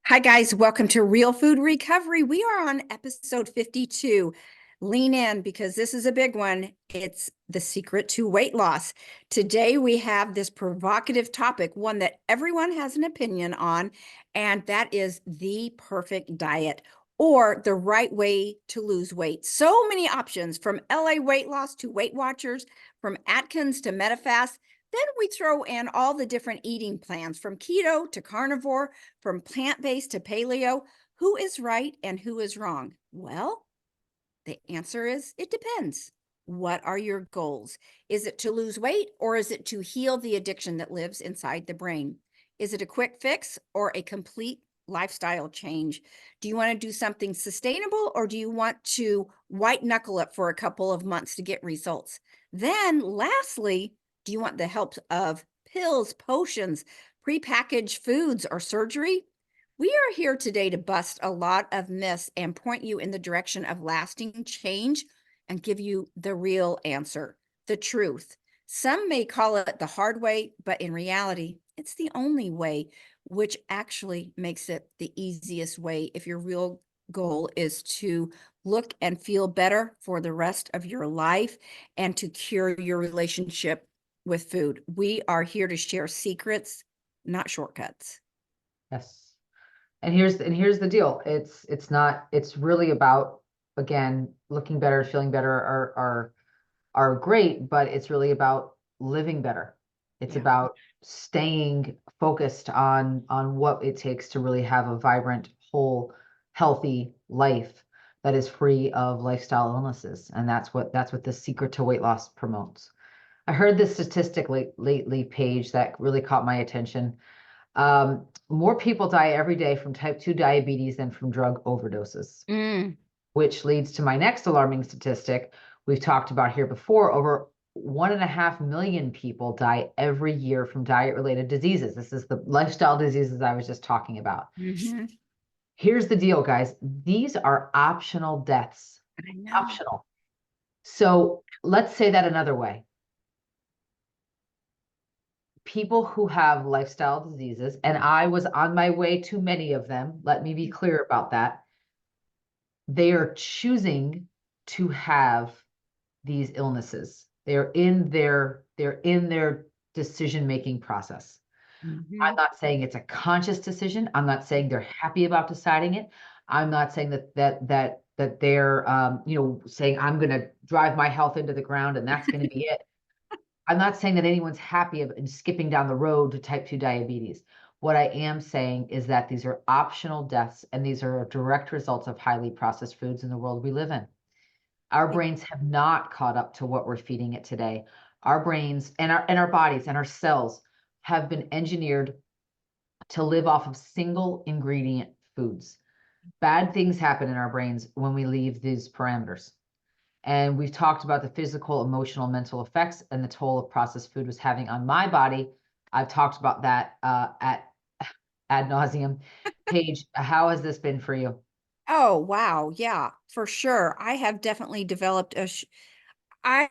Hi, guys. Welcome to Real Food Recovery. We are on episode 52. Lean in because this is a big one. It's the secret to weight loss. Today, we have this provocative topic, one that everyone has an opinion on, and that is the perfect diet or the right way to lose weight. So many options from LA Weight Loss to Weight Watchers, from Atkins to Medifast. Then we throw in all the different eating plans from keto to carnivore, from plant-based to paleo. Who is right and who is wrong? Well, the answer is it depends. What are your goals? Is it to lose weight or is it to heal the addiction that lives inside the brain? Is it a quick fix or a complete lifestyle change? Do you want to do something sustainable or do you want to white knuckle it for a couple of months to get results? Then, lastly, do you want the help of pills, potions, prepackaged foods, or surgery? We are here today to bust a lot of myths and point you in the direction of lasting change and give you the real answer, the truth. Some may call it the hard way, but in reality, it's the only way, which actually makes it the easiest way if your real goal is to look and feel better for the rest of your life and to cure your relationship with food. We are here to share secrets, not shortcuts. Yes. And here's the deal. It's really about, again, looking better, feeling better are great, but it's really about living better. It's Yeah. about staying focused on what it takes to really have a vibrant, whole, healthy life that is free of lifestyle illnesses. And that's what the secret to weight loss promotes. I heard this statistic lately, Paige, that really caught my attention. More people die every day from type 2 diabetes than from drug overdoses, Mm. which leads to my next alarming statistic we've talked about here before. Over 1.5 million people die every year from diet-related diseases. This is the lifestyle diseases I was just talking about. Mm-hmm. Here's the deal, guys. These are optional deaths. I know. Optional. So let's say that another way. People who have lifestyle diseases, and I was on my way to many of them, let me be clear about that. They are choosing to have these illnesses. They're in their decision-making process. I'm Mm-hmm. not saying it's a conscious decision. I'm not saying they're happy about deciding it. I'm not saying that they're saying I'm going to drive my health into the ground and that's going to be it. I'm not saying that anyone's happy in skipping down the road to type 2 diabetes. What I am saying is that these are optional deaths and these are direct results of highly processed foods in the world we live in. Our brains have not caught up to what we're feeding it today. Our brains and our bodies and our cells have been engineered to live off of single ingredient foods. Bad things happen in our brains when we leave these parameters. And we've talked about the physical, emotional, mental effects and the toll of processed food was having on my body. I've talked about that at ad nauseum. Paige, how has this been for you? Oh, wow. Yeah, for sure. I have definitely developed I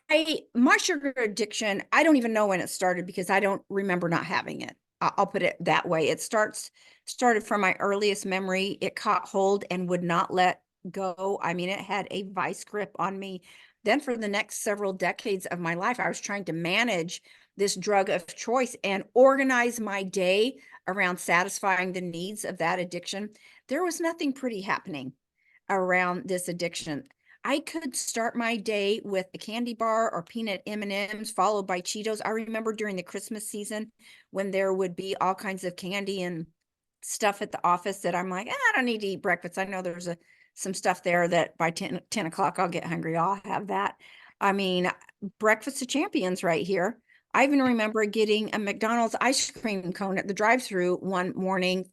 my sugar addiction, I don't even know when it started because I don't remember not having it. I'll put it that way. Started from my earliest memory. It caught hold and would not let go. I mean, it had a vice grip on me. Then for the next several decades of my life, I was trying to manage this drug of choice and organize my day around satisfying the needs of that addiction. There was nothing pretty happening around this addiction. I could start my day with a candy bar or peanut M&Ms followed by Cheetos. I remember during the Christmas season when there would be all kinds of candy and stuff at the office that I'm like, I don't need to eat breakfast. I know there's some stuff there that by 10 o'clock I'll get hungry. I'll have that. I mean, breakfast of champions right here. I even remember getting a McDonald's ice cream cone at the drive-through one morning,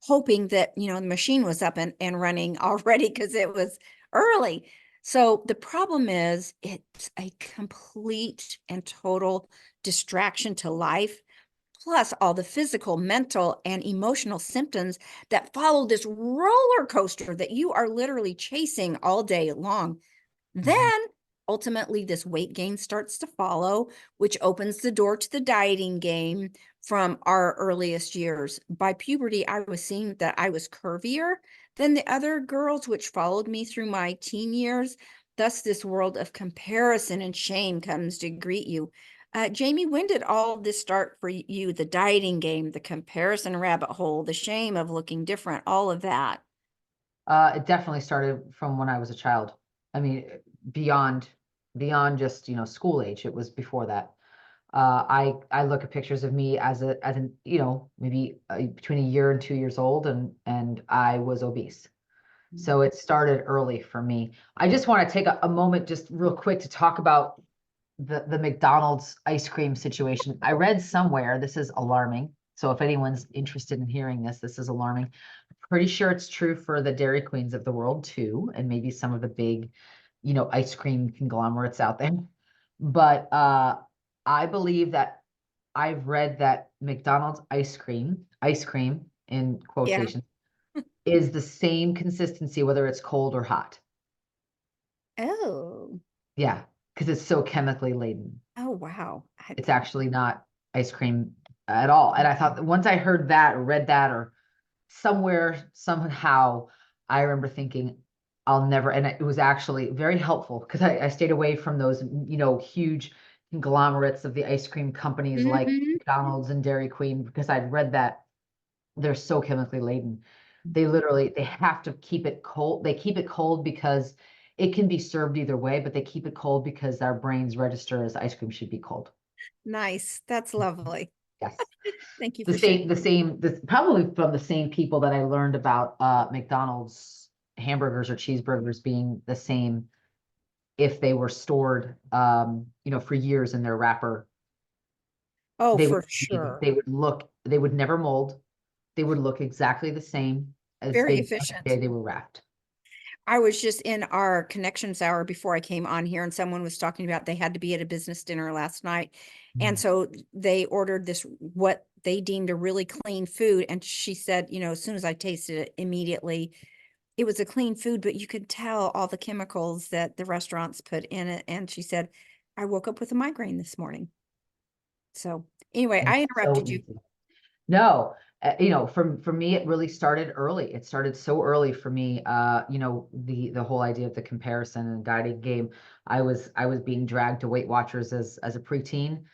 hoping that, the machine was up and running already because it was early. So the problem is it's a complete and total distraction to life, plus all the physical, mental, and emotional symptoms that follow this roller coaster that you are literally chasing all day long. Mhm. Then ultimately, this weight gain starts to follow, which opens the door to the dieting game from our earliest years. By puberty, I was seeing that I was curvier than the other girls, which followed me through my teen years. Thus, this world of comparison and shame comes to greet you. Jamie, when did all of this start for you? The dieting game, the comparison rabbit hole, the shame of looking different, all of that. It definitely started from when I was a child. I mean, beyond just, school age. It was before that. I look at pictures of me as an, maybe between a year and 2 years old, and I was obese. So it started early for me. I just want to take a moment just real quick to talk about the McDonald's ice cream situation. I read somewhere, this is alarming. So if anyone's interested in hearing this, this is alarming. Pretty sure it's true for the Dairy Queens of the world too, and maybe some of the big, ice cream conglomerates out there. But I believe that I've read that McDonald's ice cream in Yeah. quotation, is the same consistency whether it's cold or hot. Oh. Yeah, because it's so chemically laden. Oh, wow. It's actually not ice cream at all. And I thought that once I heard that or read that or somewhere, somehow, I remember thinking, I'll never, and it was actually very helpful because I stayed away from those, huge conglomerates of the ice cream companies like Mhm. McDonald's and Dairy Queen, because I'd read that they're so chemically laden. They have to keep it cold. They keep it cold because it can be served either way, but they keep it cold because our brains register as ice cream should be cold. Nice. That's lovely. Yes. Thank you The for sharing. same, the same, this probably from the same people that I learned about McDonald's hamburgers or cheeseburgers being the same if they were stored for years in their wrapper. Oh, They would for sure. they would never mold. They would look exactly the same as Very they did on the efficient. day they were wrapped. I was just in our connections hour before I came on here, and someone was talking about they had to be at a business dinner last night. And Mm. so they ordered this, what they deemed a really clean food. And she said, as soon as I tasted it, immediately it was a clean food, but you could tell all the chemicals that the restaurants put in it. And she said, I woke up with a migraine this morning. So anyway, And I it's so interrupted you. easy. No, for me, it really started early. It started so early for me. The whole idea of the comparison and dieting game. I was being dragged to Weight Watchers as a preteen.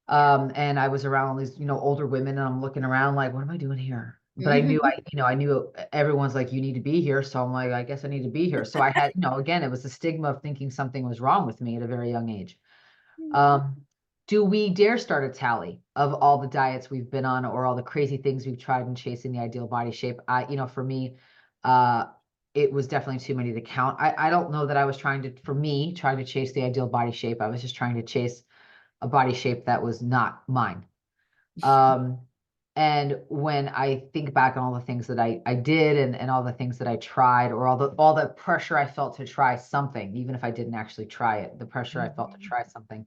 And I was around all these, older women, and I'm looking around like, what am I doing here? But Mhm. I knew everyone's like, you need to be here. So I'm like, I guess I need to be here. So I had, again, it was the stigma of thinking something was wrong with me at a very young age. Um, do we dare start a tally of all the diets we've been on or all the crazy things we've tried in chasing the ideal body shape? For me, uh, it was definitely too many to count. I don't know that I was trying to chase the ideal body shape. I was just trying to chase a body shape that was not mine. Um, and when I think back on all the things that I did and all the things that I tried, or all the pressure I felt to try something, even if I didn't actually try it, the pressure I felt to try something,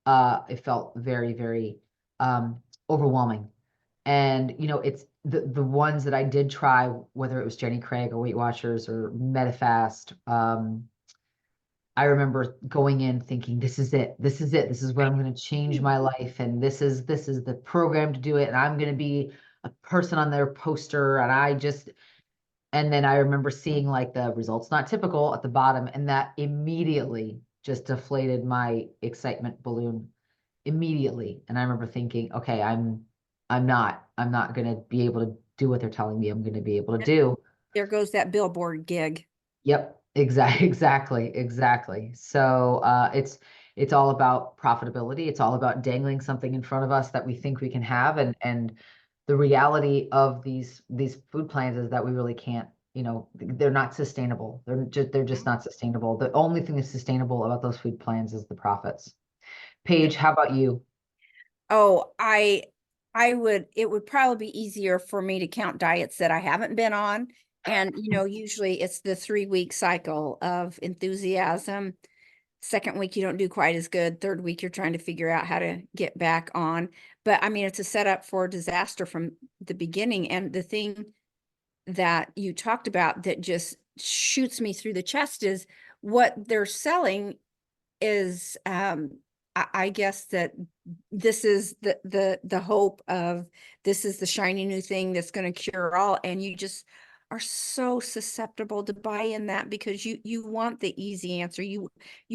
it felt very, very overwhelming. And it's the ones that I did try, whether it was Jenny Craig or Weight Watchers or Medifast. I remember going in thinking, this is it. This is it. This is what I'm going to change my life. And this is the program to do it. And I'm going to be a person on their poster. And then I remember seeing like the results not typical at the bottom. And that immediately just deflated my excitement balloon immediately. And I remember thinking, okay, I'm not going to be able to do what they're telling me I'm going to be able to do. There goes that billboard gig. Yep, exactly. So it's all about profitability. It's all about dangling something in front of us that we think we can have, and the reality of these food plans is that we really can't. They're not sustainable. They're just not sustainable. The only thing that's sustainable about those food plans is the profits. Paige, how about you? Oh, it would probably be easier for me to count diets that I haven't been on. And, usually it's the 3 week cycle of enthusiasm. Second week, you don't do quite as good. Third week, you're trying to figure out how to get back on. But I mean, it's a setup for disaster from the beginning. And the thing that you talked about that just shoots me through the chest is what they're selling is I guess that this is the hope of, this is the shiny new thing that's going to cure all, and you just are so susceptible to buy in that because you want the easy answer. You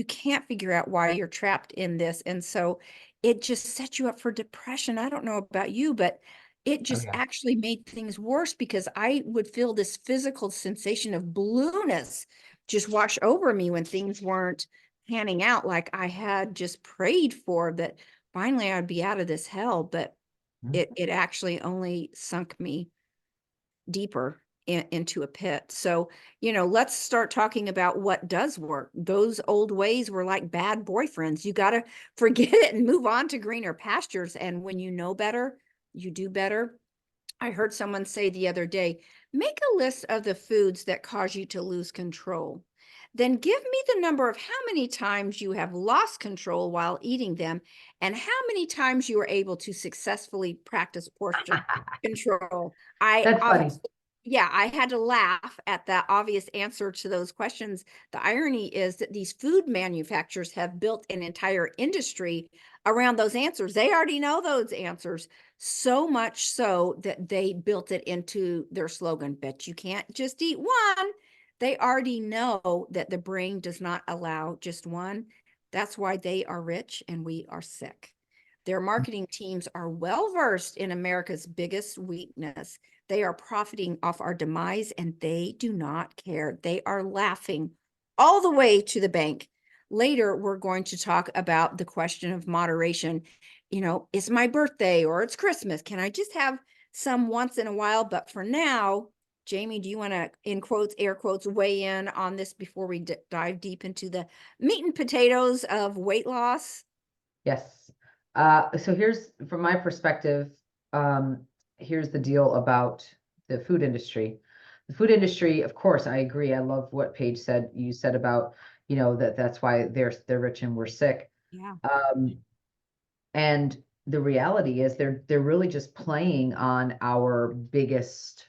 can't figure out why you're trapped in this, and so it just sets you up for depression. I don't know about you, but it Oh just yeah. actually made things worse because I would feel this physical sensation of blueness just wash over me when things weren't panning out like I had just prayed for, that finally I'd be out of this hell. But Mhm. it actually only sunk me deeper into a pit. So, let's start talking about what does work. Those old ways were like bad boyfriends. You got to forget it and move on to greener pastures. And when you know better, you do better. I heard someone say the other day, make a list of the foods that cause you to lose control. Then give me the number of how many times you have lost control while eating them and how many times you were able to successfully practice portion control. I That's funny. obviously, yeah, I had to laugh at that obvious answer to those questions. The irony is that these food manufacturers have built an entire industry around those answers. They already know those answers. So much so that they built it into their slogan, but you can't just eat one. They already know that the brain does not allow just one. That's why they are rich and we are sick. Their marketing teams are well versed in America's biggest weakness. They are profiting off our demise and they do not care. They are laughing all the way to the bank. Later, we're going to talk about the question of moderation. It's my birthday or it's Christmas. Can I just have some once in a while? But for now, Jamie, do you want to, in quotes, air quotes, weigh in on this before we dive deep into the meat and potatoes of weight loss? Yes. So here's, from my perspective, here's the deal about the food industry. The food industry, of course, I agree. I love what Paige said. You said about, that's why they're rich and we're sick. Yeah. Um, and the reality is they're really just playing on our biggest,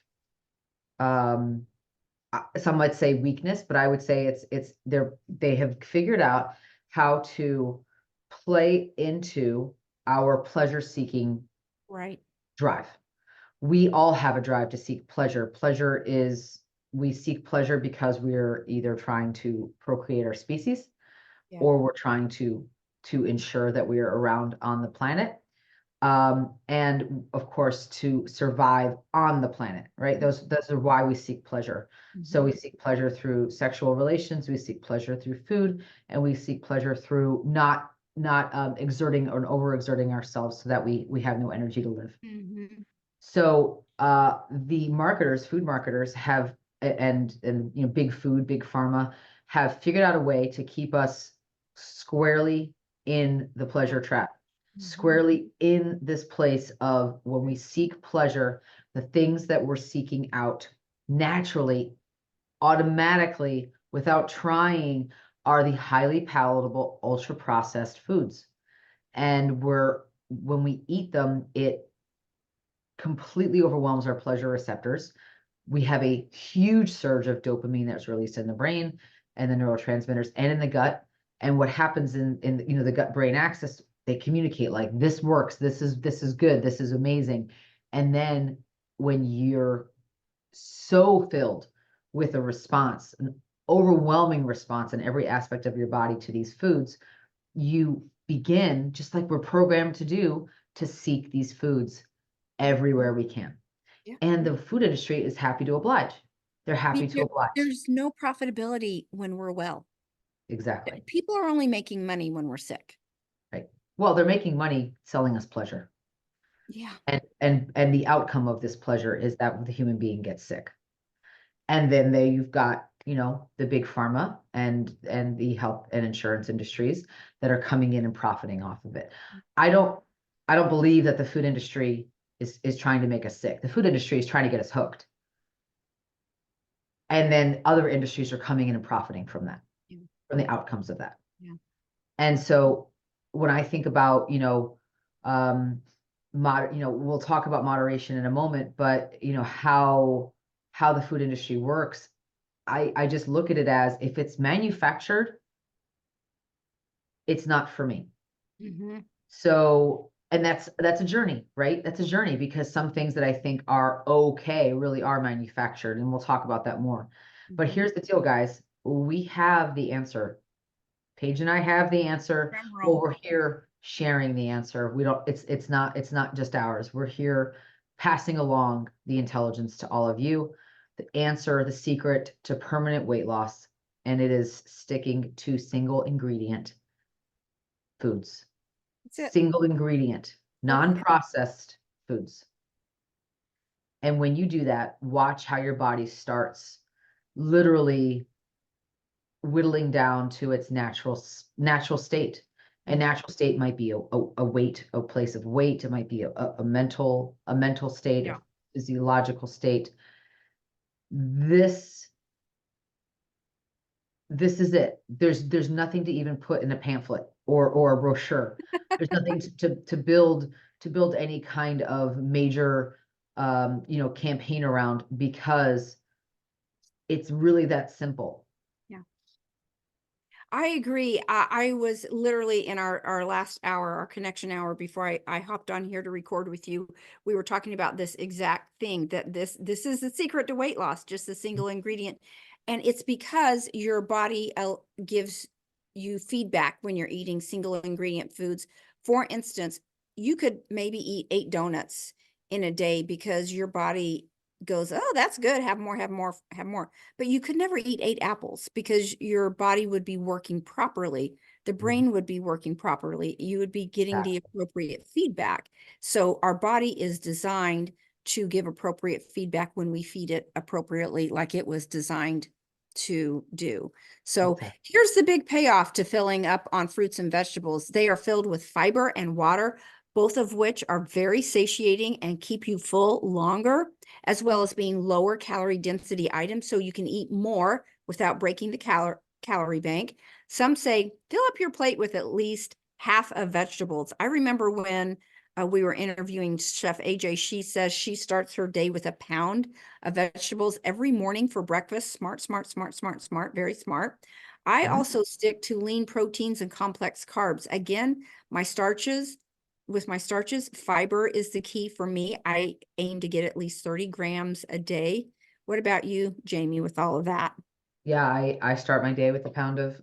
um, some might say weakness, but I would say they have figured out how to play into our pleasure seeking Right. drive. We all have a drive to seek pleasure. We seek pleasure because we're either trying to procreate our species Yeah. or we're trying to ensure that we are around on the planet, and of course to survive on the planet, right? Those are why we seek pleasure. So Mhm. we seek pleasure through sexual relations, we seek pleasure through food, and we seek pleasure through not exerting or overexerting ourselves so that we have no energy to live. Mhm. So the food marketers have, and big food, big pharma have figured out a way to keep us squarely in the pleasure trap, Mhm. squarely in this place of when we seek pleasure, the things that we're seeking out naturally, automatically, without trying, are the highly palatable, ultra processed foods. And when we eat them, it completely overwhelms our pleasure receptors. We have a huge surge of dopamine that's released in the brain and the neurotransmitters and in the gut. And what happens in the gut brain axis, they communicate like, this works, this is good, this is amazing. And then when you're so filled with a response, an overwhelming response in every aspect of your body to these foods, you begin, just like we're programmed to do, to seek these foods Yeah. everywhere we can. Yeah. And the food industry is happy to oblige. They're happy to oblige. There's no profitability when we're well. Exactly. People are only making money when we're sick. Right. Well, they're making money selling us pleasure. Yeah. And the outcome of this pleasure is that the human being gets sick. And then you've got, the big pharma and the health and insurance industries that are coming in and profiting off of it. I don't I don't believe that the food industry is trying to make us sick. The food industry is trying to get us hooked. And then other industries are coming in and profiting from that, Yeah. from the outcomes of that. Yeah. And so when I think about, um, we'll talk about moderation in a moment, but how the food industry works, I just look at it as, if it's manufactured, it's not for me. Mhm. So, and that's a journey, right? That's a journey because some things that I think are okay really are manufactured, and we'll talk about that more. But Mhm. here's the deal, guys. We have the answer. Paige and I have the answer. Drum Well, roll. we're here sharing the answer. We don't, it's not just ours. We're here passing along the intelligence to all of you. The answer, the secret to permanent weight loss, and it is sticking to single ingredient foods. That's it. Single ingredient, Okay. non-processed foods. And when you do that, watch how your body starts literally whittling down to its natural state. A Mhm. natural state might be a place of weight. It might be a mental state, a Yeah. physiological state. This this is it. There's nothing to even put in a pamphlet or a brochure. There's nothing to build any kind of major campaign around because it's really that simple. Yeah. I agree. I was literally in our last hour, our connection hour before I hopped on here to record with you. We were talking about this exact thing that this is the secret to weight loss, just a single ingredient. And it's because your body gives you feedback when you're eating single ingredient foods. For instance, you could maybe eat 8 donuts in a day because your body goes, oh, that's good. Have more, have more, have more. But you could never eat 8 apples because your body would be working properly. The Mhm. brain would be working properly. You would be getting the Exactly. appropriate feedback. So our body is designed to give appropriate feedback when we feed it appropriately, like it was designed to do. So Exactly. here's the big payoff to filling up on fruits and vegetables. They are filled with fiber and water, both of which are very satiating and keep you full longer, as well as being lower calorie density items, so you can eat more without breaking the calorie bank. Some say fill up your plate with at least half of vegetables. I remember when we were interviewing Chef AJ, she says she starts her day with a pound of vegetables every morning for breakfast. Smart, smart, smart, smart, smart, very smart. I Mhm. also stick to lean proteins and complex carbs. Again, my starches, with my starches, fiber is the key for me. I aim to get at least 30 grams a day. What about you, Jamie, with all of that? Yeah, I start my day with a pound of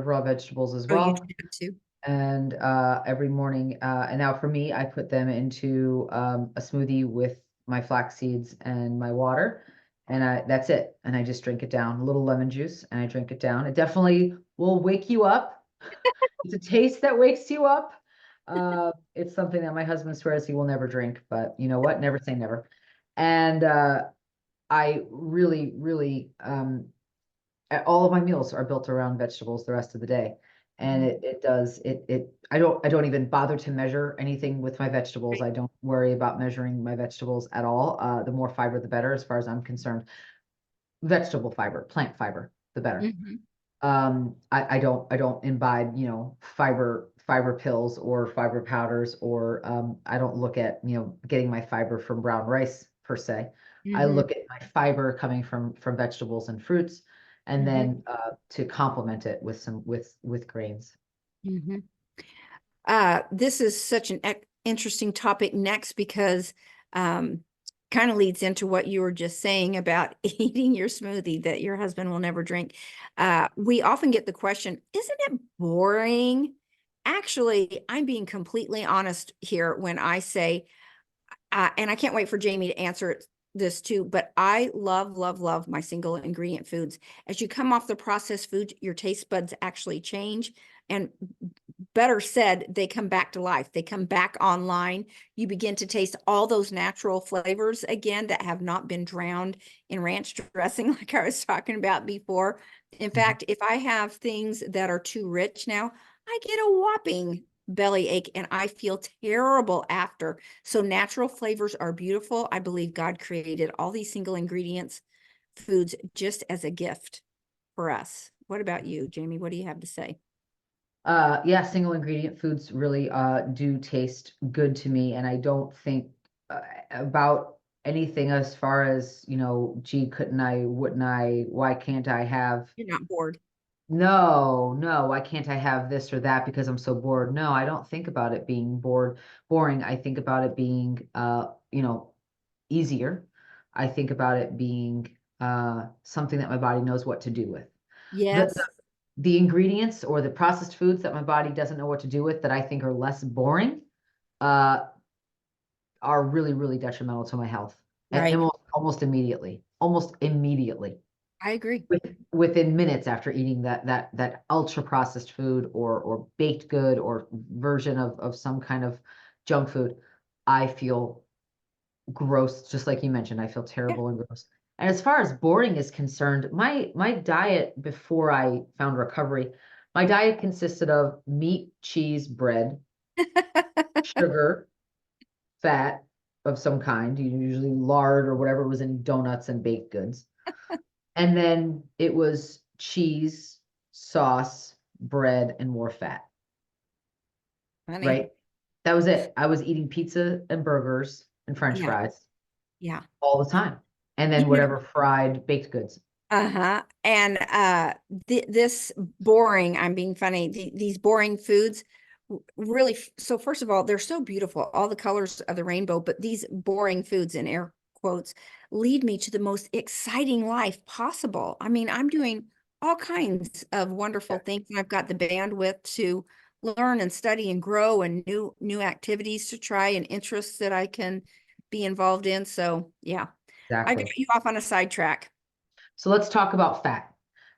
raw vegetables as Oh, you well. do that too? And every morning, and now for me, I put them into a smoothie with my flax seeds and my water, and that's it. And I just drink it down, a little lemon juice, and I drink it down. It definitely will wake you up. It's a taste that wakes you up. It's something that my husband swears he will never drink, but you know what? Never say never. And I really, really all of my meals are built around vegetables the rest of the day. And Mhm. it does it I don't even bother to measure anything with my vegetables. Right. I don't worry about measuring my vegetables at all. The more fiber the better as far as I'm concerned. Vegetable fiber, plant fiber, the better. Mhm. I don't imbibe, fiber pills or fiber powders, or I don't look at, getting my fiber from brown rice per se. I Mhm. look at my fiber coming from vegetables and fruits, and Mhm. then to complement it with some with grains. Mhm. This is such an interesting topic next because um, kind of leads into what you were just saying about eating your smoothie that your husband will never drink. We often get the question, isn't it boring? Actually, I'm being completely honest here when I say, and I can't wait for Jamie to answer this too, but I love, love, love my single ingredient foods. As you come off the processed food, your taste buds actually change. And better said, they come back to life. They come back online. You begin to taste all those natural flavors again that have not been drowned in ranch dressing, like I was talking about before. In Mhm. fact, if I have things that are too rich now, I get a whopping bellyache and I feel terrible after. So natural flavors are beautiful. I believe God created all these single ingredients foods just as a gift for us. What about you, Jamie? What do you have to say? Yeah, single ingredient foods really do taste good to me, and I don't think about anything as far as, gee, couldn't I, wouldn't I, why can't I have. You're not bored. no, why can't I have this or that because I'm so bored? No, I don't think about it being boring. I think about it being, easier. I think about it being, something that my body knows what to do with. The, the, Yes, the ingredients or the processed foods that my body doesn't know what to do with that I think are less boring, uh, are really, really detrimental to my health. And right. almost immediately I agree. within minutes after eating that ultra processed food or baked good or version of some kind of junk food, I feel gross, just like you mentioned. I feel Yeah. terrible and gross. And as far as boring is concerned, my diet before I found recovery, my diet consisted of meat, cheese, bread, sugar, fat of some kind, usually lard or whatever was in donuts and baked goods. And then it was cheese, sauce, bread, and more fat, Funny. right? That was it. I was eating pizza and burgers and French Yeah, fries yeah. all the time. And then You know, whatever fried baked goods. uh-huh. And this boring, I'm being funny, these boring foods really so first of all, they're so beautiful, all the colors of the rainbow, but these boring foods in air quotes lead me to the most exciting life possible. I mean, I'm doing all kinds of wonderful Yeah, things, and I've got the bandwidth to learn and study and grow and new activities to try and interests that I can be involved in. So, yeah. I got exactly. you off on a sidetrack. So let's talk about fat.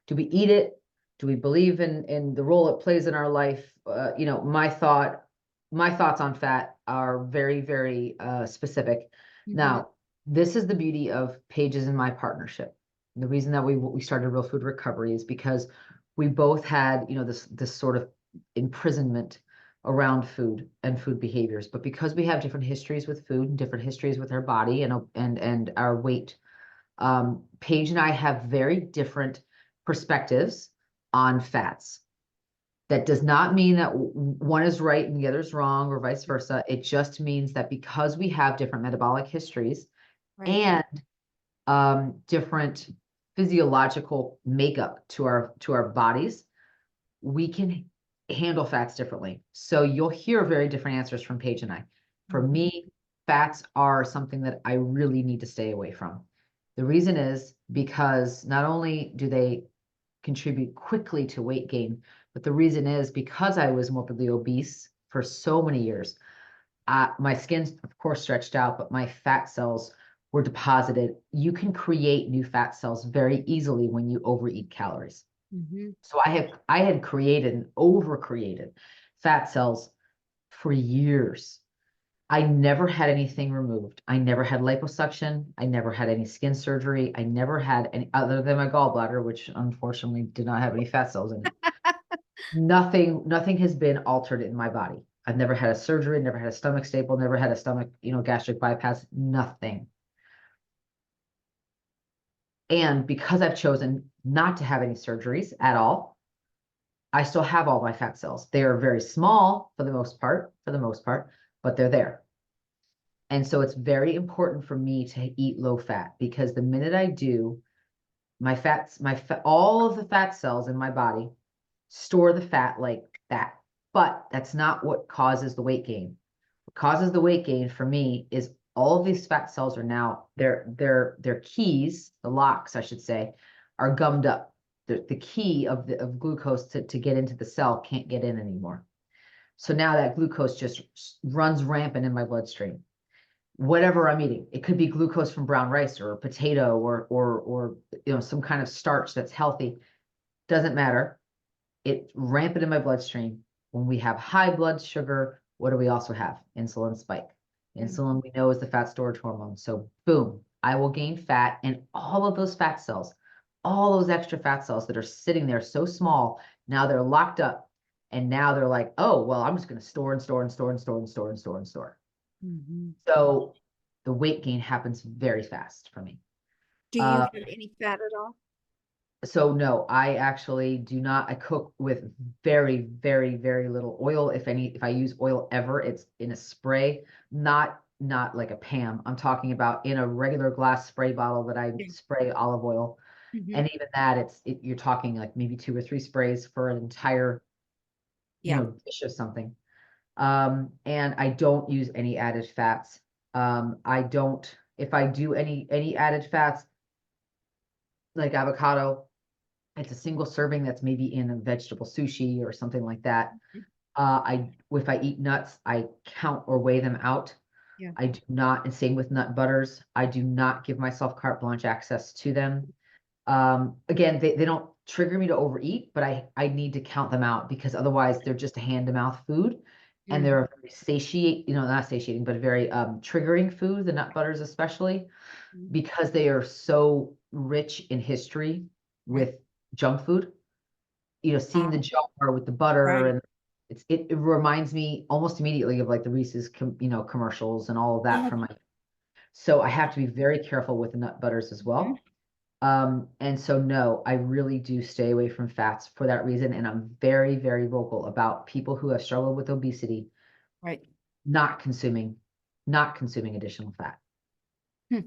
Do we eat it? Do we believe in the role it plays in our life? My thoughts on fat are very, very specific. Mhm. Now, this is the beauty of Paige's and my partnership. The reason that we started Real Food Recovery is because we both had, this sort of imprisonment around food and food behaviors. But because we have different histories with food and different histories with our body and our weight, Paige and I have very different perspectives on fats. That does not mean that one is right and the other is wrong or vice versa. It just means that because we have different metabolic histories Right. and different physiological makeup to our bodies, we can handle fats differently. So you'll hear very different answers from Paige and I. For Mhm. me, fats are something that I really need to stay away from. The reason is because not only do they contribute quickly to weight gain, but the reason is because I was morbidly obese for so many years, my skin, of course, stretched out, but my fat cells were deposited. You can create new fat cells very easily when you overeat calories. Mhm. So I had created and over created fat cells for years. I never had anything removed. I never had liposuction. I never had any skin surgery. I never had any other than my gallbladder, which unfortunately did not have any fat cells in it. Nothing has been altered in my body. I've never had a surgery, never had a stomach staple, never had a stomach, gastric bypass, nothing. And because I've chosen not to have any surgeries at all, I still have all my fat cells. They are very small for the most part, but they're there. And so it's very important for me to eat low fat because the minute I do, all of the fat cells in my body store the fat like that. But that's not what causes the weight gain. What causes the weight gain for me is all of these fat cells are now their keys, the locks, I should say, are gummed up. The key of glucose to get into the cell can't get in anymore. So now that glucose just runs rampant in my bloodstream. Whatever I'm eating, it could be glucose from brown rice or a potato or some kind of starch that's healthy. Doesn't matter. It's rampant in my bloodstream. When we have high blood sugar, what do we also have? Insulin spike. Insulin, Mhm. we know, is the fat storage hormone. So, boom, I will gain fat, and all of those fat cells, all those extra fat cells that are sitting there so small, now they're locked up. And now they're like, oh, well, I'm just going to store and store and store and store and store and store and store. Mhm. So, the weight gain happens very fast for me. Do you Uh, have any fat at all? So no, I actually do not. I cook with very, very, very little oil. If any, if I use oil ever, it's in a spray, not like a Pam. I'm talking about in a regular glass spray bottle that I Yeah. spray olive oil. Mhm. And even that, you're talking like maybe 2 or 3 sprays for an entire, Yeah. dish of something. And I don't use any added fats. I don't, if I do any added fats, like avocado, it's a single serving that's maybe in a vegetable sushi or something like that. Mhm. If I eat nuts, I count or weigh them out. Yeah. I do not, and same with nut butters. I do not give myself carte blanche access to them. Again, they don't trigger me to overeat, but I need to count them out because otherwise they're just a hand to mouth food. And Mhm. they're a very not satiating, but very triggering food, the nut butters especially, Mhm. because they are so rich in history Right. with junk food. Seeing the Um, jar with the butter, right. and it reminds me almost immediately of like the Reese's commercials and all of that Oh, from my, so I have to be very careful with the nut butters as mhm. well. And so no, I really do stay away from fats for that reason. And I'm very, very vocal about people who have struggled with obesity Right. not consuming, not consuming additional fat. Hmm.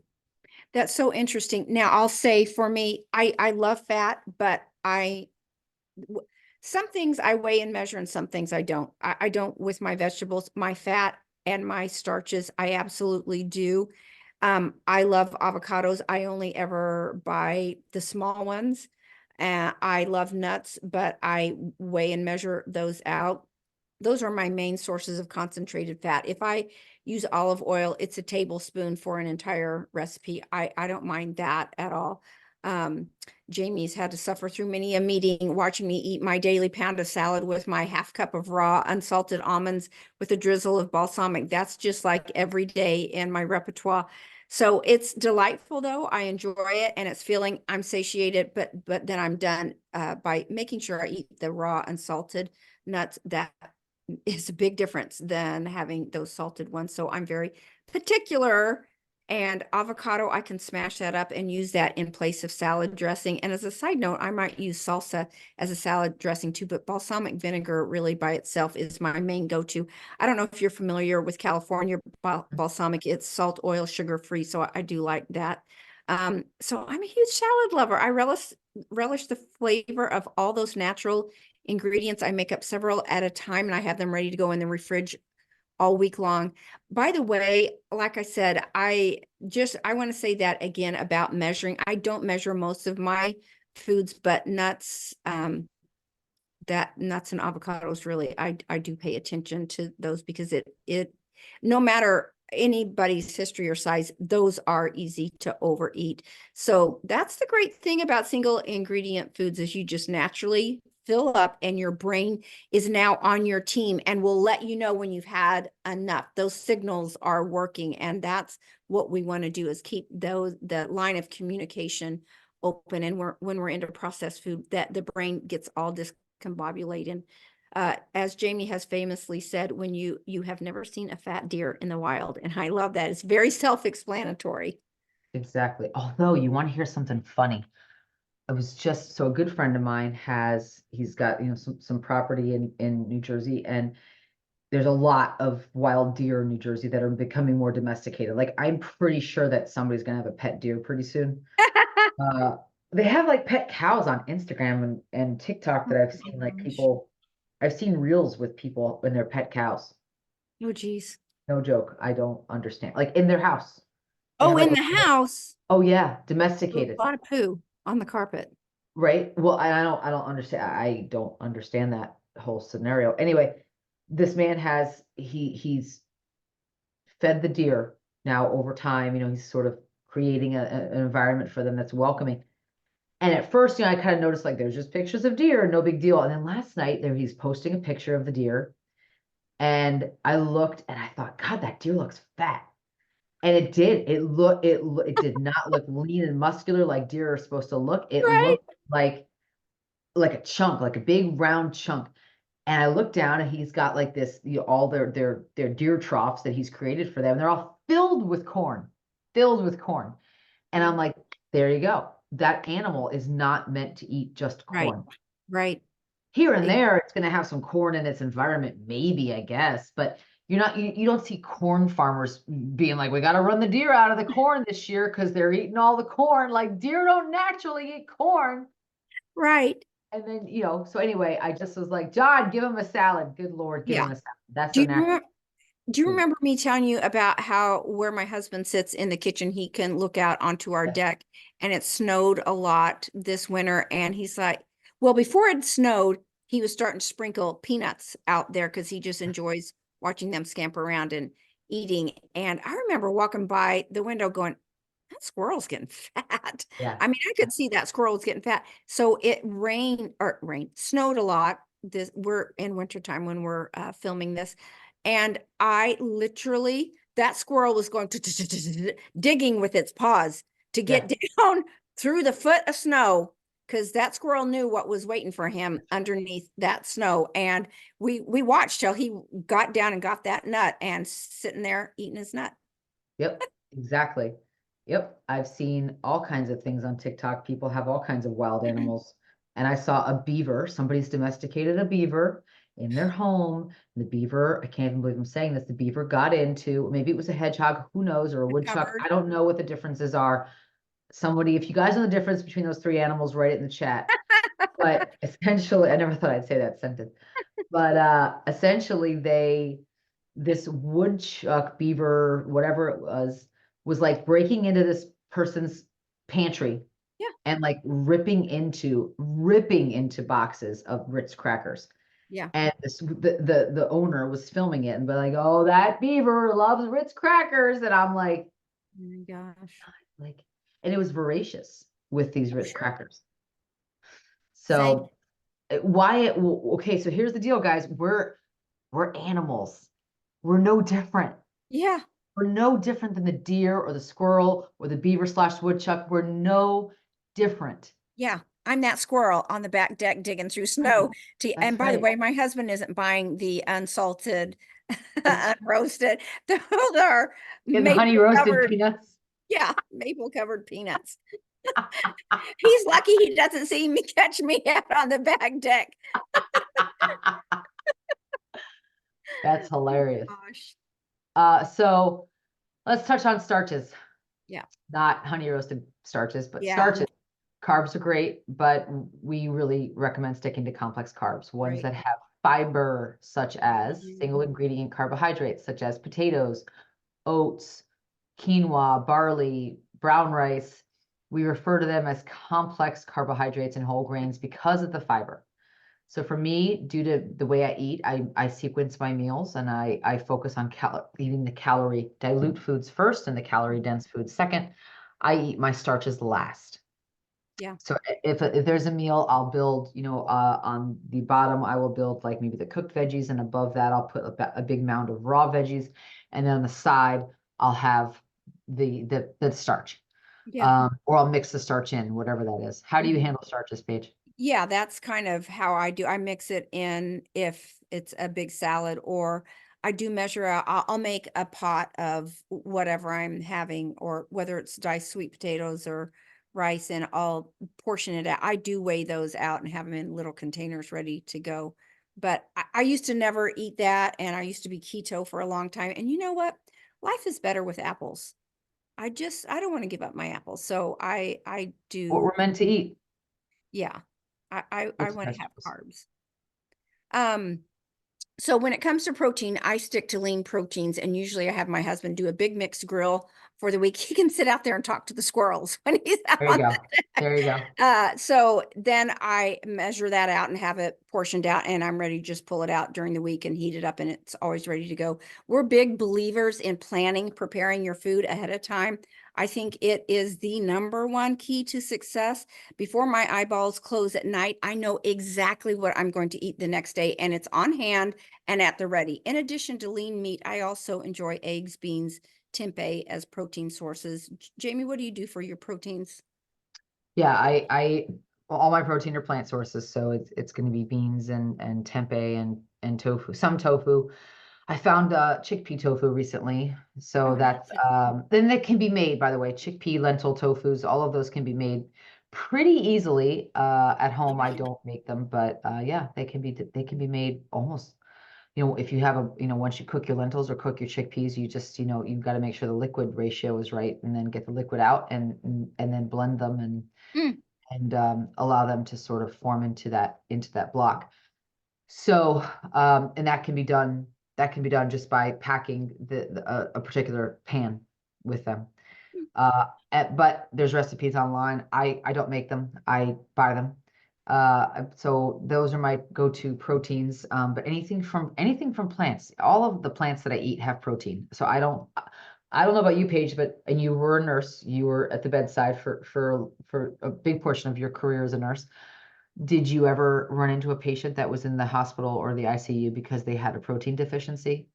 That's so interesting. Now, I'll say for me, I love fat, but w- some things I weigh and measure and some things I don't. I don't with my vegetables, my fat and my starches. I absolutely do. I love avocados. I only ever buy the small ones. I love nuts, but I weigh and measure those out. Those are my main sources of concentrated fat. If I use olive oil, it's a tablespoon for an entire recipe. I don't mind that at all. Um, Jamie's had to suffer through many a meeting watching me eat my daily pound of salad with my half cup of raw unsalted almonds with a drizzle of balsamic. That's just like every day in my repertoire. So it's delightful though. I enjoy it and it's feeling I'm satiated, but then I'm done by making sure I eat the raw unsalted nuts. That is a big difference than having those salted ones. So I'm very particular. And avocado, I can smash that up and use that in place of salad dressing. And as a side note, I might use salsa as a salad dressing too, but balsamic vinegar really by itself is my main go-to. I don't know if you're familiar with California balsamic. It's salt, oil, sugar free. So I do like that. So I'm a huge salad lover. I relish the flavor of all those natural ingredients. I make up several at a time and I have them ready to go in the fridge all week long. By the way, like I said, I want to say that again about measuring. I don't measure most of my foods, but nuts, that nuts and avocados really, I do pay attention to those because it no matter anybody's history or size, those are easy to overeat. So that's the great thing about single ingredient foods is you just naturally fill up and your brain is now on your team and will let you know when you've had enough. Those signals are working and that's what we want to do is keep the line of communication open. And when we're into processed food, that the brain gets all discombobulated. As Jamie has famously said, when you have never seen a fat deer in the wild, and I love that. It's very self-explanatory. Exactly. Although you want to hear something funny. I was just, so a good friend of mine he's got, some property in New Jersey, and there's a lot of wild deer in New Jersey that are becoming more domesticated. Like I'm pretty sure that somebody's gonna have a pet deer pretty soon. Uh, they have like pet cows on Instagram and TikTok that I've Oh seen, like my gosh. people, I've seen reels with people and their pet cows. Oh geez. No joke. I don't understand. Like in their house. They Oh, have like, in the house. oh yeah, A domesticated, lot of poo on the carpet. right? Well, I don't understand. I don't understand that whole scenario. Anyway, this man he's fed the deer now over time. He's sort of creating an environment for them that's welcoming. And at first, I kind of noticed like there's just pictures of deer, no big deal. And then last night there he's posting a picture of the deer. And I looked and I thought, God, that deer looks fat. And it did. It did not look lean and muscular like deer are supposed to look. It Right. looked like a chunk, like a big round chunk. And I looked down and he's got like this, all their deer troughs that he's created for them. They're all filled with corn, filled with corn. And I'm like, there you go. That animal is not meant to eat just Right. corn. Right. Here and Ex- there, it's going to have some corn in its environment, maybe, I guess. But you don't see corn farmers being like, we got to run the deer out of the corn this year because they're eating all the corn. Like deer don't naturally eat corn. Right. And then, so anyway, I just was like, John, give him a salad. Good Lord, give him Yeah. a salad. That's Do their you natural Do you food. remember me telling you about how where my husband sits in the kitchen, he can look out onto our Yes. deck and it snowed a lot this winter. And he's like, well, before it snowed, he was starting to sprinkle peanuts out there because he just enjoys watching them scamper around and eating. And I remember walking by the window going, that squirrel's getting fat. Yeah. I mean, I could see that squirrel was getting fat. So it snowed a lot. We're in wintertime when we're filming this. And I literally, that squirrel was going digging with its paws to Yeah. get down through the foot of snow because that squirrel knew what was waiting for him underneath that snow. And we watched till he got down and got that nut and sitting there eating his nut. Yep. Exactly. Yep. I've seen all kinds of things on TikTok. People have all kinds of wild animals. And I saw a beaver. Somebody's domesticated a beaver in their home. The beaver, I can't even believe I'm saying this. The beaver got into, maybe it was a hedgehog, who knows, or a woodchuck. Covered. I don't know what the differences are. Somebody, if you guys know the difference between those three animals, write it in the chat. But essentially, I never thought I'd say that sentence. But essentially, this woodchuck, beaver, whatever it was like breaking into this person's pantry Yeah. and like ripping into boxes of Ritz crackers. Yeah. And the owner was filming it and be like, oh, that beaver loves Ritz crackers. And I'm Oh my gosh. like, and it was voracious with these Oh, Ritz sure. crackers. Same. So okay, so here's the deal, guys. We're animals. We're no different. Yeah. We're no different than the deer or the squirrel or the beaver slash woodchuck. We're no different. Yeah. I'm that squirrel on the back deck digging through Right. snow and That's by the right. way, my husband isn't buying the unsalted, unroasted. Those are In the honey maple roasted covered. peanuts. Yeah, maple covered peanuts. He's lucky he doesn't see me catch me out on the back deck. That's Oh hilarious. gosh. So let's touch on starches, Yeah. not honey roasted starches, but Yeah. starches. Carbs are great, but we really recommend sticking to complex carbs, ones Right. that have fiber, such as single Mhm. ingredient carbohydrates, such as potatoes, oats, quinoa, barley, brown rice. We refer to them as complex carbohydrates and whole grains because of the fiber. So for me, due to the way I eat, I sequence my meals and I focus on eating the calorie dilute foods first and the calorie dense foods second. I eat my starches last. Yeah. So if there's a meal, I'll build, on the bottom, I will build like maybe the cooked veggies, and above that, I'll put a big mound of raw veggies, and then on the side, I'll have the starch, Yeah. or I'll mix the starch in, whatever that is. How do you Mhm. handle starches, Paige? Yeah, that's kind of how I do. I mix it in if it's a big salad, or I do measure out. I'll make a pot of whatever I'm having, or whether it's diced sweet potatoes or rice, and I'll portion it out. I do weigh those out and have them in little containers ready to go. But I used to never eat that, and I used to be keto for a long time. And you know what? Life is better with apples. I don't want to give up my apples. So I What do, we're meant to eat yeah. I with want to have vegetables. carbs. Um, so when it comes to protein, I stick to lean proteins, and usually I have my husband do a big mixed grill for the week. He can sit out there and talk to the squirrels when he's out There you on go. the deck. There you go. So then I measure that out and have it portioned out, and I'm ready to just pull it out during the week and heat it up, and it's always ready to go. We're big believers in planning, preparing your food ahead of time. I think it is the number one key to success. Before my eyeballs close at night, I know exactly what I'm going to eat the next day, and it's on hand and at the ready. In addition to lean meat, I also enjoy eggs, beans, tempeh as protein sources. Jamie, what do you do for your proteins? Yeah, all my protein are plant sources, so it's going to be beans and tempeh and tofu, some tofu. I found chickpea tofu recently, Oh, so I love that's it. then they can be made, by the way, chickpea, lentil tofus, all of those can be made pretty easily at home. I don't make them, but yeah, they can be made almost if you have once you cook your lentils or cook your chickpeas, you just, you've got to make sure the liquid ratio is right, and then get the liquid out, and then blend them, Mm, and allow them to sort of form into that block. So, and that can be done just by packing a particular pan with them. mm, But there's recipes online. I don't make them. I buy them. So those are my go-to proteins. But anything from plants. All of the plants that I eat have protein. So I don't know about you, Paige, and you were a nurse. You were at the bedside for a big portion of your career as a nurse. Did you ever run into a patient that was in the hospital or the ICU because they had a protein deficiency?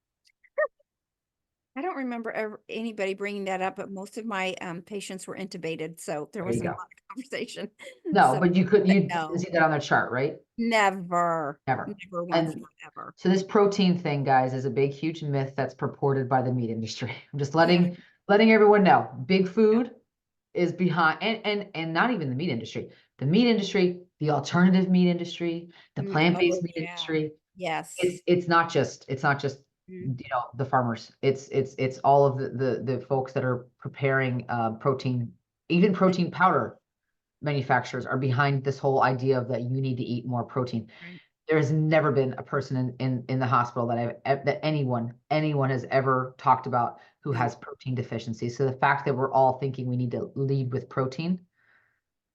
I don't remember anybody bringing that up, but most of my patients were intubated, so there There you wasn't a go. lot of conversation. No, So, but but you didn't no, see that on their chart, right? never, Never. never once, And not ever. so this protein thing, guys, is a big, huge myth that's purported by the meat industry. I'm just Yeah, letting everyone know. Big yeah. food is behind, and not even the meat industry. The meat industry, the alternative meat industry, the Oh, plant-based meat yeah. industry. Yes. It's not just Mm, the farmers. It's all of the folks that are preparing protein, even right, protein powder manufacturers are behind this whole idea of that you need to eat more protein. right. There has never been a person in the hospital that anyone has ever talked about who No, has protein deficiency. So the fact that we're all thinking we need to lead with protein,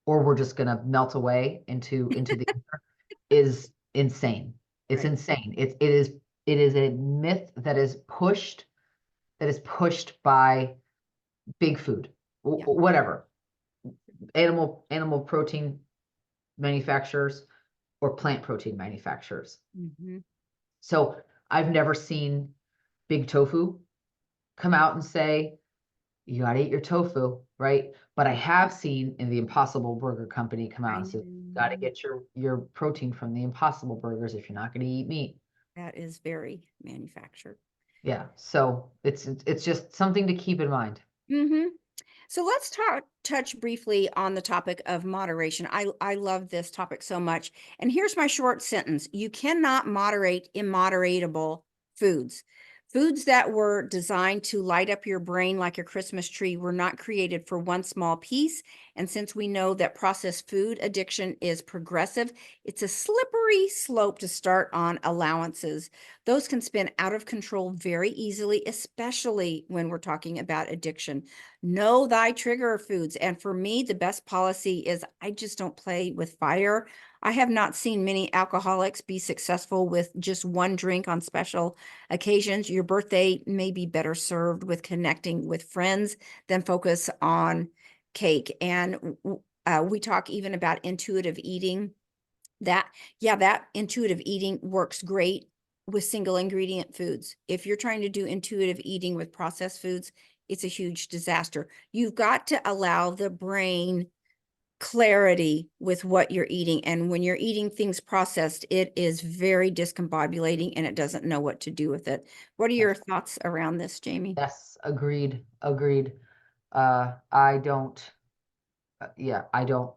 or we're just going to melt away into the is insane. It's right. insane. It is a myth that is pushed by big food, Yeah. whatever, animal protein manufacturers or plant protein manufacturers. Hmm. So I've never seen Big Tofu come out and say, you got to eat your tofu, right? But I have seen in the Impossible Burger Company come out I and say, you got to know get your protein from the Impossible Burgers if you're not going to eat meat. that is very manufactured. Yeah. So it's just something to keep in mind. Hmm. So let's touch briefly on the topic of moderation. I love this topic so much. And here's my short sentence. You cannot moderate immoderatable foods. Foods that were designed to light up your brain like a Christmas tree were not created for one small piece. And since we know that processed food addiction is progressive, it's a slippery slope to start on allowances. Those can spin out of control very easily, especially when we're talking about addiction. Know thy trigger foods. And for me, the best policy is I just don't play with fire. I have not seen many alcoholics be successful with just one drink on special occasions. Your birthday may be better served with connecting with friends than focus on cake. And we talk even about intuitive eating. That intuitive eating works great with single ingredient foods. If you're trying to do intuitive eating with processed foods, it's a huge disaster. You've got to allow the brain clarity with what you're eating. And when you're eating things processed, it is very discombobulating and it doesn't know what to do with it. What are your Yes. thoughts around this, Jamie? Yes. Agreed. I don't, yeah, I don't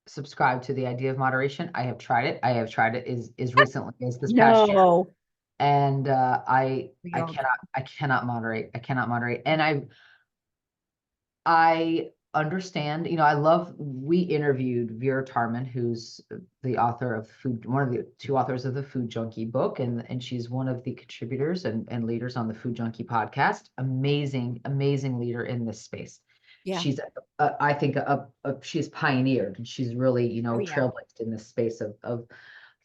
subscribe to the idea of moderation. I have tried it. I have tried it as recently as this past year. No. And I We I all cannot I cannot moderate. I cannot moderate. And I understand, we interviewed Vera Tarman, who's the author of one of the two authors of the Food Junkie book, and she's one of the contributors and leaders on the Food Junkie podcast. Amazing, amazing leader in this space. Yeah. She's, I think, she's pioneered, and she's really, Oh, yeah. trailblazed in this space of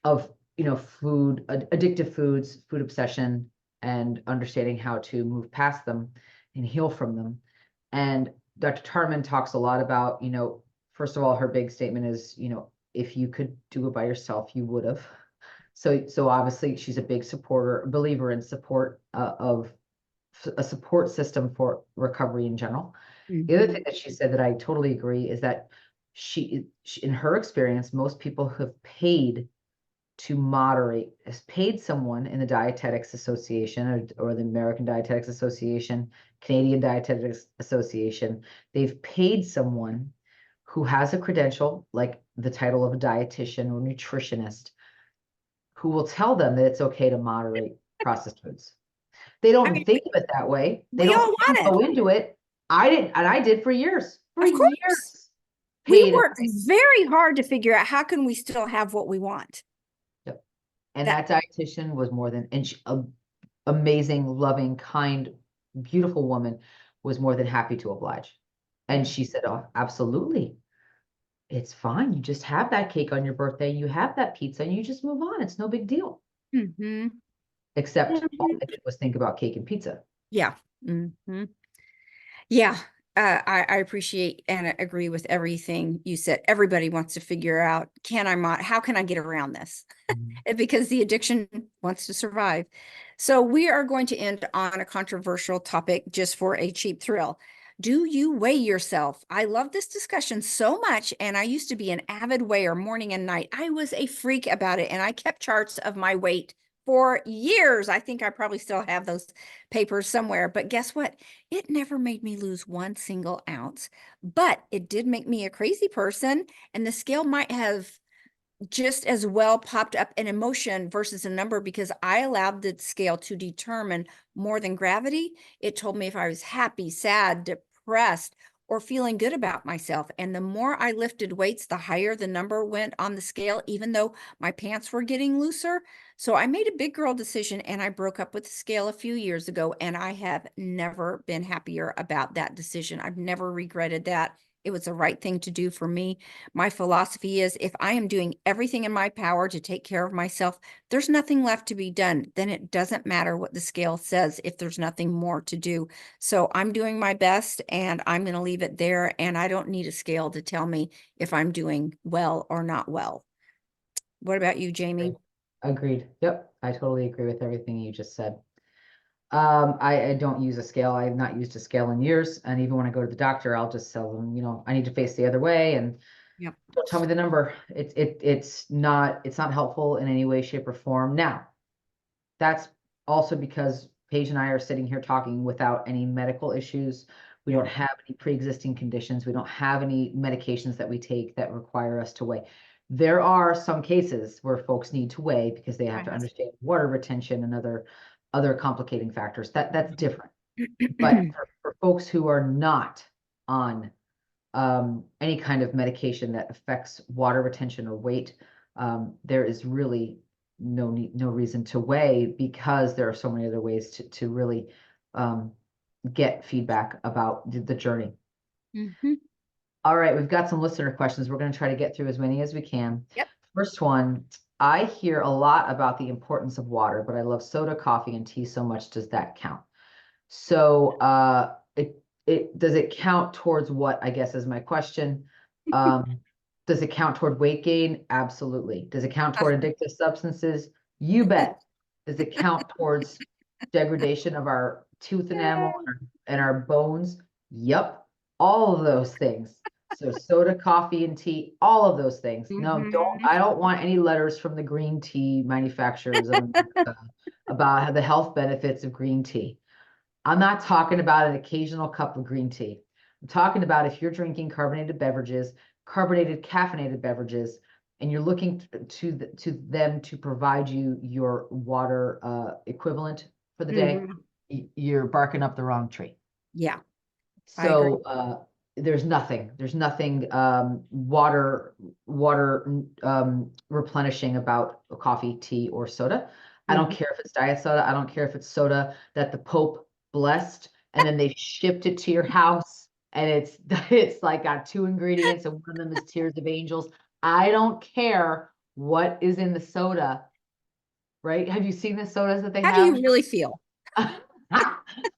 addictive foods, food obsession, and understanding how to move past them and heal from them. And Dr. Tarman talks a lot about, first of all, her big statement is, if you could do it by yourself, you would have. So obviously she's a big believer in support of a support system for recovery in general. The other Mhm. thing that she said that I totally agree is that in her experience, most people who have paid to moderate, has paid someone in the Dietetics Association or the American Dietetics Association, Canadian Dietetics Association, they've paid someone who has a credential, like the title of a dietitian or nutritionist, who will tell them that it's okay to moderate processed foods. They I don't mean, think of it that way. we all They don't want go it. into it. I didn't, and I did for years. For Of course. years. We Paid. worked very hard to figure out how can we still have what we want. Yep. And That that dietitian was more than, and she, amazing, loving, kind, beautiful woman, was more than happy to oblige. And she said, "Oh, absolutely. It's fine. You just have that cake on your birthday. You have that pizza and you just move on. It's no big deal." hmm Except all hmm I did was think about cake and pizza. Yeah. hmm Yeah. I appreciate and agree with everything you said. Everybody wants to figure out, how can I get around this? Mhm. Because the addiction wants to survive. So we are going to end on a controversial topic just for a cheap thrill. Do you weigh yourself? I love this discussion so much, and I used to be an avid weigher morning and night. I was a freak about it, and I kept charts of my weight for years. I think I probably still have those papers somewhere, but guess what? It never made me lose one single ounce, but it did make me a crazy person, and the scale might have just as well popped up an emotion versus a number because I allowed the scale to determine more than gravity. It told me if I was happy, sad, depressed, or feeling good about myself. And the more I lifted weights, the higher the number went on the scale, even though my pants were getting looser. So I made a big girl decision and I broke up with the scale a few years ago. And I have never been happier about that decision. I've never regretted that. It was the right thing to do for me. My philosophy is if I am doing everything in my power to take care of myself, there's nothing left to be done. Then it doesn't matter what the scale says if there's nothing more to do. So I'm doing my best and I'm going to leave it there. And I don't need a scale to tell me if I'm doing well or not well. What about you, Jamie? Agreed. Yep. I totally agree with everything you just said. I don't use a scale. I've not used a scale in years. And even when I go to the doctor, I'll just tell them, I need to face the other way and Yep. don't tell me the number. It's not helpful in any way, shape, or form. Now, that's also because Paige and I are sitting here talking without any medical issues. We Yeah. don't have any pre-existing conditions. We don't have any medications that we take that require us to weigh. There are some cases where folks need to weigh because they have My to husband. understand water retention and other complicating factors. That's different. But for folks who are not on any kind of medication that affects water retention or weight, there is really no reason to weigh because there are so many other ways to really get feedback about the journey. Mhm. All right, we've got some listener questions. We're going to try to get through as many as we can. Yep. First one, I hear a lot about the importance of water, but I love soda, coffee, and tea so much. Does that count? So it does it count towards what, I guess, is my question. Does it count toward weight gain? Absolutely. Does it count toward addictive substances? You bet. Does it count towards degradation of our tooth enamel and our bones? Yep. All of those things. So soda, coffee, and tea, all of those things. No, Mhm. I don't want any letters from the green tea manufacturers of America about the health benefits of green tea. I'm not talking about an occasional cup of green tea. I'm talking about if you're drinking carbonated beverages, carbonated caffeinated beverages, and you're looking to them to provide you your water equivalent for the day, Mhm. you're barking up the wrong tree. Yeah, I agree. So there's nothing water replenishing about coffee, tea, or soda. I don't Mhm. care if it's diet soda. I don't care if it's soda that the Pope blessed and then they shipped it to your house and it's it's like got two ingredients and one of them is tears of angels. I don't care what is in the soda, right? Have you seen the sodas that they How do have? you really feel? Have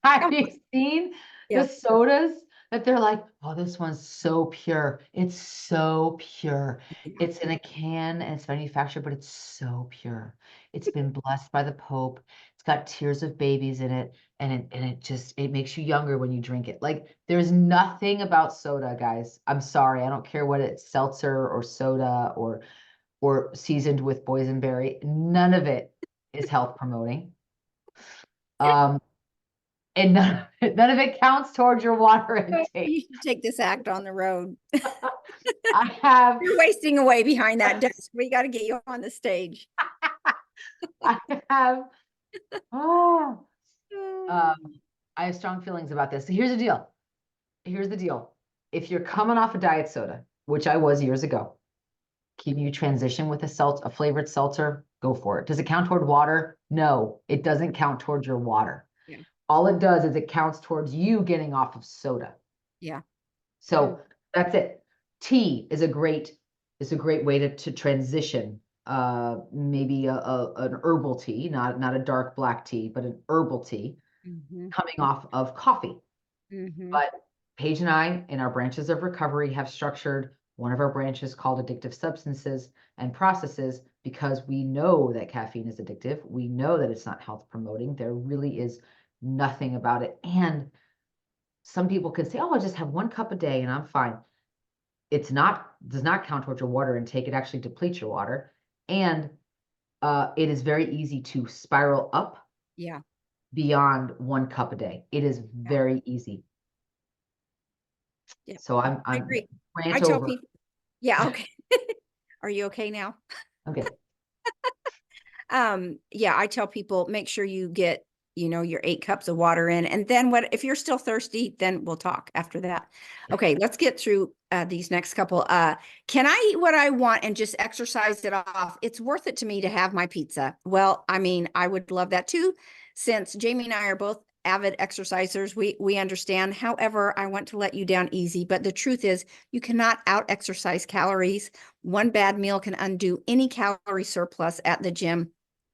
Come you on. seen the Yeah. sodas that they're like, oh, this one's so pure. It's so pure. Yeah. It's in a can and it's manufactured, but it's so pure. It's been blessed by the Pope. It's got tears of babies in it, and it makes you younger when you drink it. Like there's nothing about soda, guys. I'm sorry. I don't care what it's seltzer or soda or seasoned with boysenberry. None of it is health promoting. Um, and none of it counts towards your water intake. You should take this act on the road. I have You're wasting away behind that desk. We got to get you on the stage. I have, oh, Oh, um, I have strong feelings about this. So here's the deal. Here's the deal. If you're coming off a diet soda, which I was years ago, can you transition with a flavored seltzer? Go for it. Does it count toward water? No, it doesn't count towards your water. yeah, All it does is it counts towards you getting off of soda. yeah. Mm, So that's it. Tea is a great way to transition. Maybe an herbal tea, not a dark black tea, but an herbal tea mhm, coming off of coffee. mhm. But Paige and I, in our branches of recovery, have structured one of our branches called addictive substances and processes because we know that caffeine is addictive. We know that it's not health promoting. There really is nothing about it. And some people can say, oh, I just have 1 cup a day and I'm fine. It's not, does not count towards your water intake. It actually depletes your water. And it is very easy to spiral up Yeah, beyond 1 cup a day. It is yeah, very easy. yeah. So I I'm agree. I rant tell over. people, yeah, okay. Are you okay now? Okay. Yeah, I tell people make sure you get, your 8 cups of water in. And then what if you're still thirsty, then we'll talk after that. Okay, let's get through these next couple. Can I eat what I want and just exercise it off? It's worth it to me to have my pizza. Well, I mean, I would love that too, since Jamie and I are both avid exercisers. We understand. However, I want to let you down easy, but the truth is you cannot out exercise calories. One bad meal can undo any calorie surplus at the gym.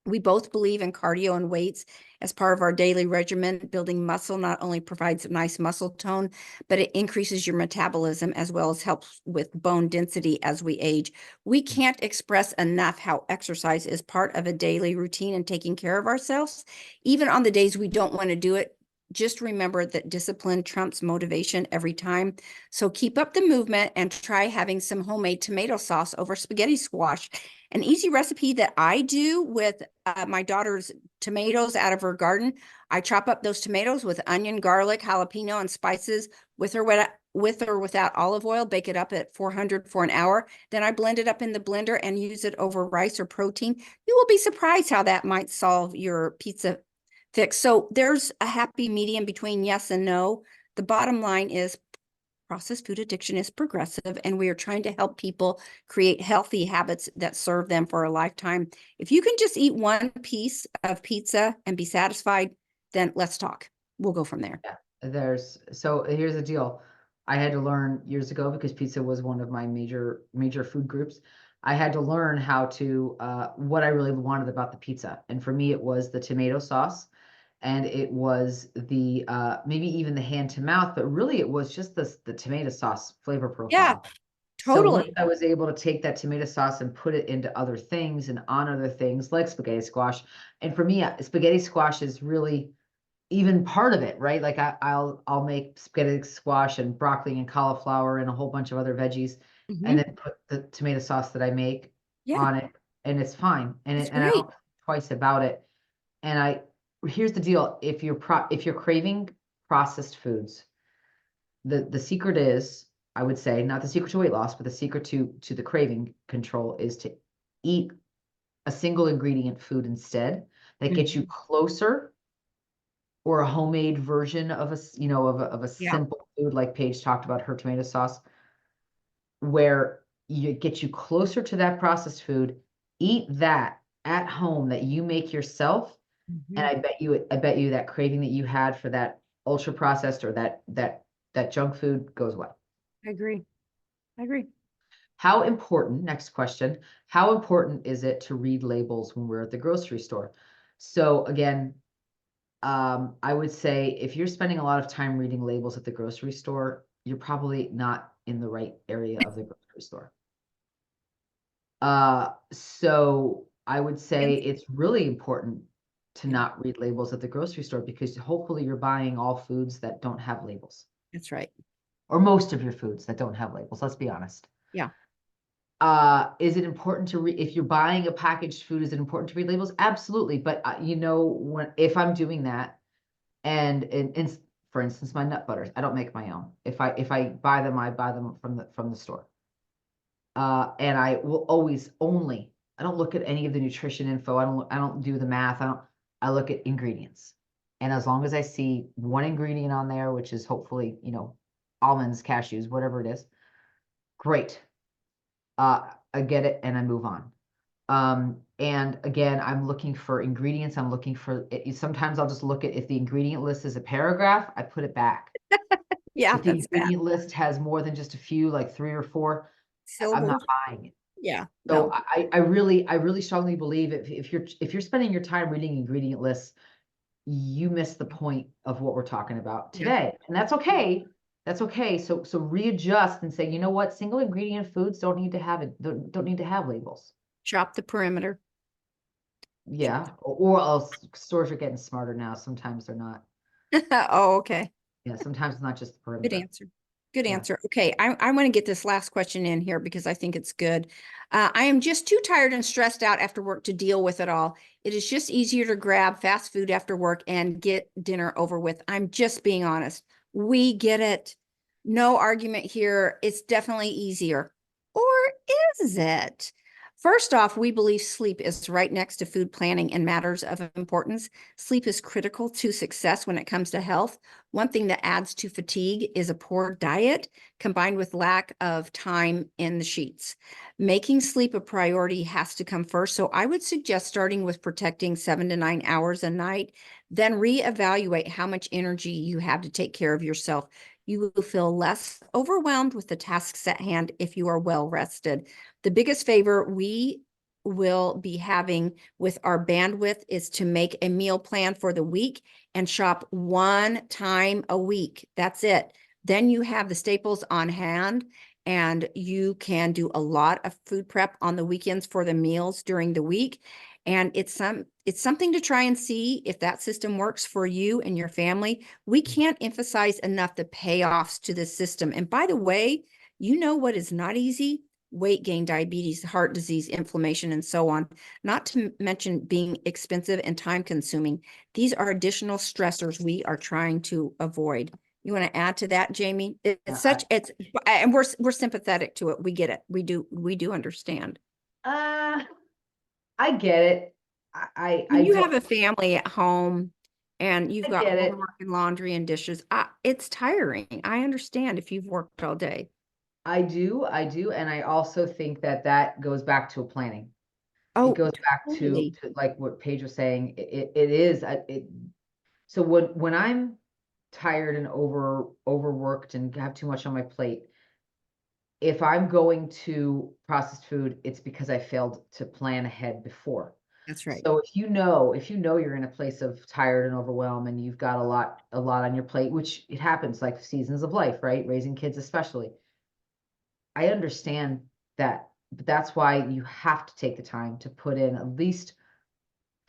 We both believe in cardio and weights as part of our daily regimen. Building muscle not only provides a nice muscle tone, but it increases your metabolism as well as helps with bone density as we age. We can't express enough how exercise is part of a daily routine and taking care of ourselves. Even on the days we don't want to do it, just remember that discipline trumps motivation every time. So keep up the movement and try having some homemade tomato sauce over spaghetti squash. An easy recipe that I do with my daughter's tomatoes out of her garden. I chop up those tomatoes with onion, garlic, jalapeno, and spices with or without olive oil. Bake it up at 400 for an hour. Then I blend it up in the blender and use it over rice or protein. You will be surprised how that might solve your pizza fix. So there's a happy medium between yes and no. The bottom line is processed food addiction is progressive, and we are trying to help people create healthy habits that serve them for a lifetime. If you can just eat one piece of pizza and be satisfied, then let's talk. We'll go from there. Yeah. So here's the deal. I had to learn years ago because pizza was one of my major food groups. I had to learn how to what I really wanted about the pizza. And for me, it was the tomato sauce and it was the maybe even the hand to mouth, but really it was just the tomato sauce flavor Yeah, profile. So once totally. I was able to take that tomato sauce and put it into other things and on other things like spaghetti squash, and for me, spaghetti squash is really even part of it, right? Like I'll make spaghetti squash and broccoli and cauliflower and a whole bunch of other veggies, and Mhm. then put the tomato sauce that I make Yeah, on it, and it's fine. it's And I don't great. think twice about it. And here's the deal: if you're craving processed foods, the secret is, I would say, not the secret to weight loss, but the secret to the craving control is to eat a single ingredient food instead that gets you Mhm. closer or a homemade version of of a Yeah, simple food like Paige talked about her tomato sauce, where you get you closer to that processed food, eat that at home that you make yourself, and Mhm. I bet you that craving that you had for that ultra processed or that junk food goes away. I agree. I agree. How important, next question, how important is it to read labels when we're at the grocery store? So again, I would say if you're spending a lot of time reading labels at the grocery store, you're probably not in the right area of the grocery store. So I would say And it's really important to yeah, not read labels at the grocery store because hopefully you're buying all foods that don't have labels, that's right. or most of your foods that don't have labels. Let's be honest. Yeah, Is it important to read if you're buying a packaged food, is it important to read labels? Absolutely. But when if I'm doing that, and for instance, my nut butters, I don't make my own. If I buy them, I buy them from the store. And I will always only I don't look at any of the nutrition info. I don't do the math. I look at ingredients. And as long as I see one ingredient on there, which is hopefully, almonds, cashews, whatever it is, great. I get it and I move on. And again, I'm looking for ingredients. I'm looking for sometimes I'll just look at if the ingredient list is a paragraph, I put it back. Yeah, If the that's bad. ingredient list has more than just a few, like 3 or 4, I'm not Syllables. buying it. Yeah, So no. I really strongly believe if you're spending your time reading ingredient lists, you miss the point of what we're talking about Yeah. today. And that's okay. That's okay. So readjust and say, you know what, single ingredient foods don't need to have it, don't need to have labels. Shop the perimeter. Yeah. Or else stores are getting smarter now. Sometimes they're not. Oh, okay. Yeah, sometimes it's not just the Good perimeter. answer. Good Yeah. answer. Okay, I want to get this last question in here because I think it's good. I am just too tired and stressed out after work to deal with it all. It is just easier to grab fast food after work and get dinner over with. I'm just being honest. We get it. No argument here. It's definitely easier. Or is it? First off, we believe sleep is right next to food planning and matters of importance. Sleep is critical to success when it comes to health. One thing that adds to fatigue is a poor diet combined with lack of time in the sheets. Making sleep a priority has to come first. So I would suggest starting with protecting 7 to 9 hours a night, then reevaluate how much energy you have to take care of yourself. You will feel less overwhelmed with the tasks at hand if you are well rested. The biggest favor we will be having with our bandwidth is to make a meal plan for the week and shop one time a week. That's it. Then you have the staples on hand and you can do a lot of food prep on the weekends for the meals during the week. And it's something to try and see if that system works for you and your family. We can't emphasize enough the payoffs to this system. And by the way, you know what is not easy? Weight gain, diabetes, heart disease, inflammation, and so on, not to mention being expensive and time consuming. These are additional stressors we are trying to avoid. You want to add to that, Jamie? And we're sympathetic to it. We get it. We do understand. Uh, I get it. When I you don't have a family at home and you've I got get it. homework and laundry and dishes, it's tiring. I understand if you've worked all day. I do, and I also think that that goes back to planning. It Oh, goes back totally. to like what Paige was saying. It is it. So when I'm tired and overworked and have too much on my plate, if I'm going to processed food, it's because I failed to plan ahead before. That's right. So if you know you're in a place of tired and overwhelmed and you've got a lot on your plate, which it happens like seasons of life, right? Raising kids especially. I understand that, but that's why you have to take the time to put in at least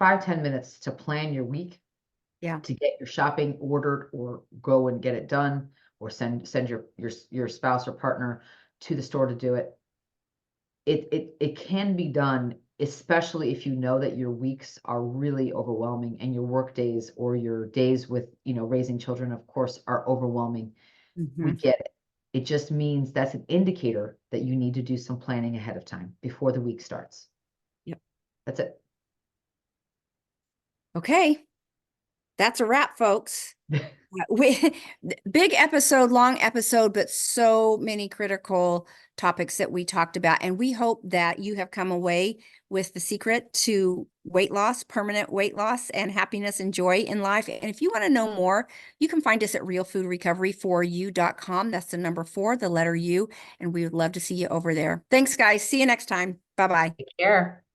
5-10 minutes to plan your week, Yeah. to get your shopping ordered or go and get it done, or send your spouse or partner to the store to do it. It can be done, especially if you know that your weeks are really overwhelming and your work days or your days with, raising children, of course, are overwhelming. We Mhm. get it. It just means that's an indicator that you need to do some planning ahead of time before the week starts. Yep. That's it. Okay. That's a wrap, folks. We big episode, long episode, but so many critical topics that we talked about. And we hope that you have come away with the secret to weight loss, permanent weight loss, and happiness and joy in life. And if you want to know more, you can find us at realfoodrecovery4u.com. That's the number 4, the letter U. And we would love to see you over there. Thanks, guys. See you next time. Bye-bye. Take care.